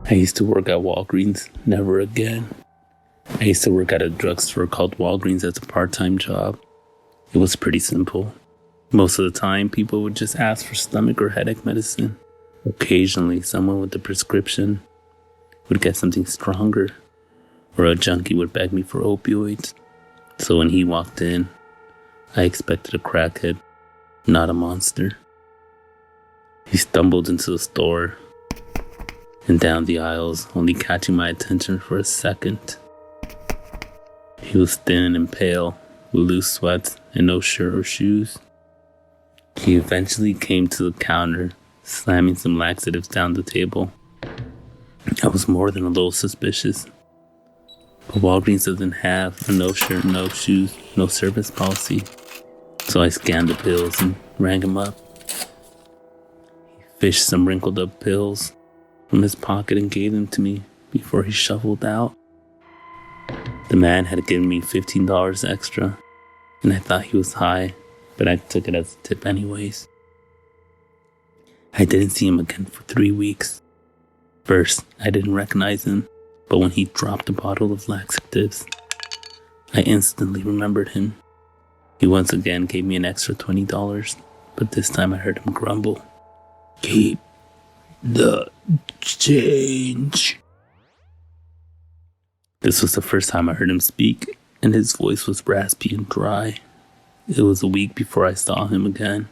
I used to work at Walgreens. Never again. I used to work at a drugstore called Walgreens as a part-time job. It was pretty simple. Most of the time, people would just ask for stomach or headache medicine. Occasionally, someone with a prescription would get something stronger, or a junkie would beg me for opioids. So when he walked in, I expected a crackhead, not a monster. He stumbled into the store and down the aisles, only catching my attention for a second. He was thin and pale, with loose sweats and no shirt or shoes. He eventually came to the counter, slamming some laxatives down the table. I was more than a little suspicious, but Walgreens doesn't have a no shirt, no shoes, no service policy. So I scanned the pills and rang him up. He fished some wrinkled up pills from his pocket and gave them to me before he shuffled out. The man had given me $15 extra, and I thought he was high, but I took it as a tip anyways. I didn't see him again for 3 weeks. First, I didn't recognize him, but when he dropped a bottle of laxatives, I instantly remembered him. He once again gave me an extra $20, but this time I heard him grumble, "Keep the change." This was the first time I heard him speak, and his voice was raspy and dry. It was a week before I saw him again,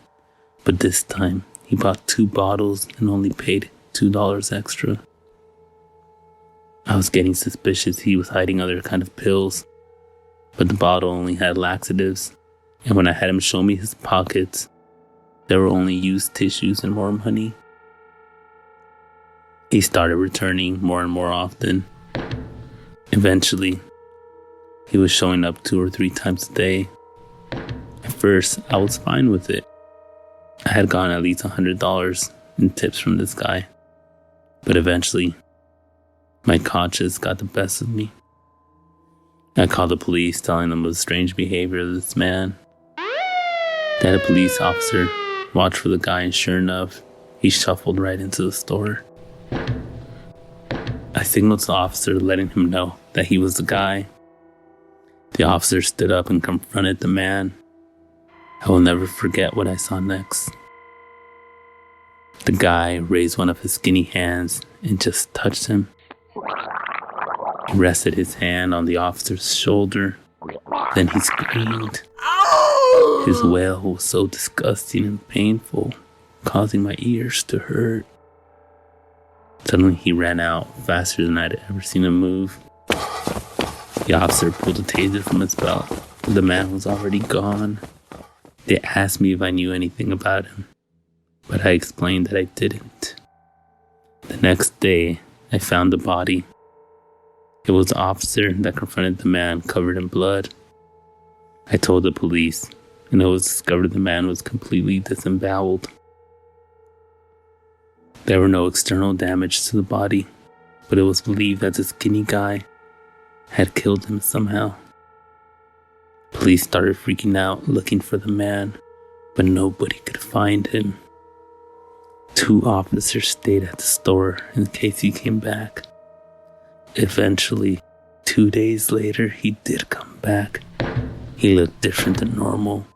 but this time he bought 2 bottles and only paid $2 extra. I was getting suspicious he was hiding other kind of pills, but the bottle only had laxatives, and when I had him show me his pockets, there were only used tissues and more money. He started returning more and more often. Eventually, he was showing up 2 or 3 times a day. At first, I was fine with it. I had gotten at least $100 in tips from this guy. But eventually, my conscience got the best of me. I called the police, telling them of the strange behavior of this man. They had a police officer watch for the guy, and sure enough, he shuffled right into the store. I signaled to the officer, letting him know that he was the guy. The officer stood up and confronted the man. I will never forget what I saw next. The guy raised one of his skinny hands and just touched him. He rested his hand on the officer's shoulder. Then he screamed. His wail was so disgusting and painful, causing my ears to hurt. Suddenly he ran out faster than I'd ever seen him move. The officer pulled a taser from his belt. The man was already gone. They asked me if I knew anything about him, but I explained that I didn't. The next day, I found the body. It was the officer that confronted the man covered in blood. I told the police, and it was discovered the man was completely disemboweled. There were no external damage to the body, but it was believed that the skinny guy had killed him somehow. Police started freaking out, looking for the man, but nobody could find him. 2 officers stayed at the store in case he came back. Eventually, 2 days later, he did come back. He looked different than normal,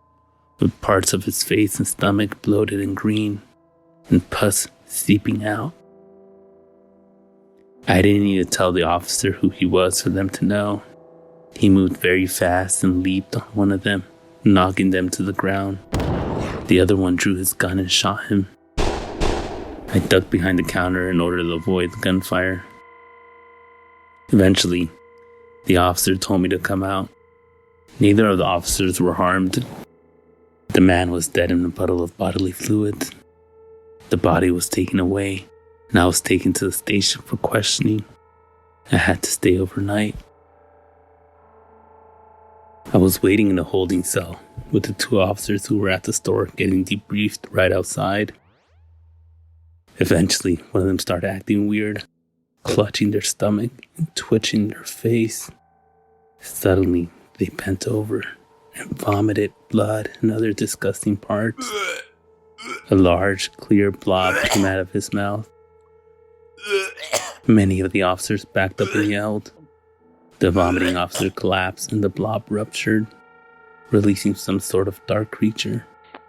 with parts of his face and stomach bloated and green, and pus seeping out. I didn't need to tell the officer who he was for them to know. He moved very fast and leaped on one of them, knocking them to the ground. The other one drew his gun and shot him. I ducked behind the counter in order to avoid the gunfire. Eventually, the officer told me to come out. Neither of the officers were harmed. The man was dead in a puddle of bodily fluids. The body was taken away, and I was taken to the station for questioning. I had to stay overnight. I was waiting in a holding cell with the 2 officers who were at the store getting debriefed right outside. Eventually, one of them started acting weird, clutching their stomach and twitching their face. Suddenly, they bent over and vomited blood and other disgusting parts. A large, clear blob came out of his mouth. Many of the officers backed up and yelled. The vomiting officer collapsed and the blob ruptured, releasing some sort of dark creature.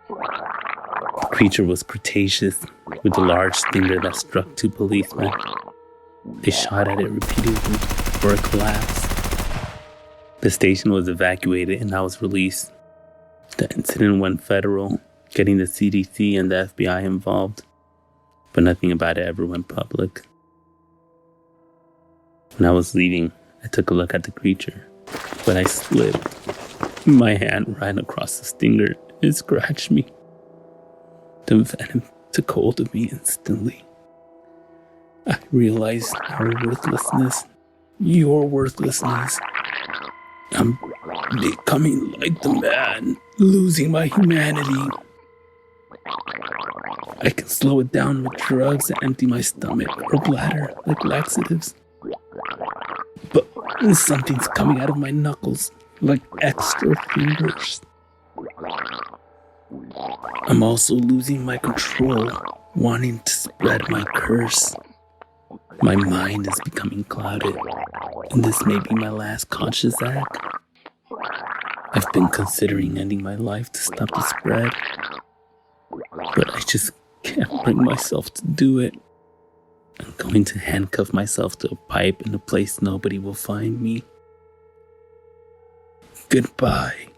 The creature was Cretaceous, with a large stinger that struck 2 policemen. They shot at it repeatedly before it collapsed. The station was evacuated and I was released. The incident went federal, getting the CDC and the FBI involved, but nothing about it ever went public. When I was leaving, I took a look at the creature, but I slipped. My hand ran across the stinger. It scratched me. The venom took hold of me instantly. I realized our worthlessness, your worthlessness. I'm becoming like the man, losing my humanity. I can slow it down with drugs and empty my stomach or bladder like laxatives. But something's coming out of my knuckles like extra fingers. I'm also losing my control, wanting to spread my curse. My mind is becoming clouded, and this may be my last conscious act. I've been considering ending my life to stop the spread, but I just can't bring myself to do it. I'm going to handcuff myself to a pipe in a place nobody will find me. Goodbye.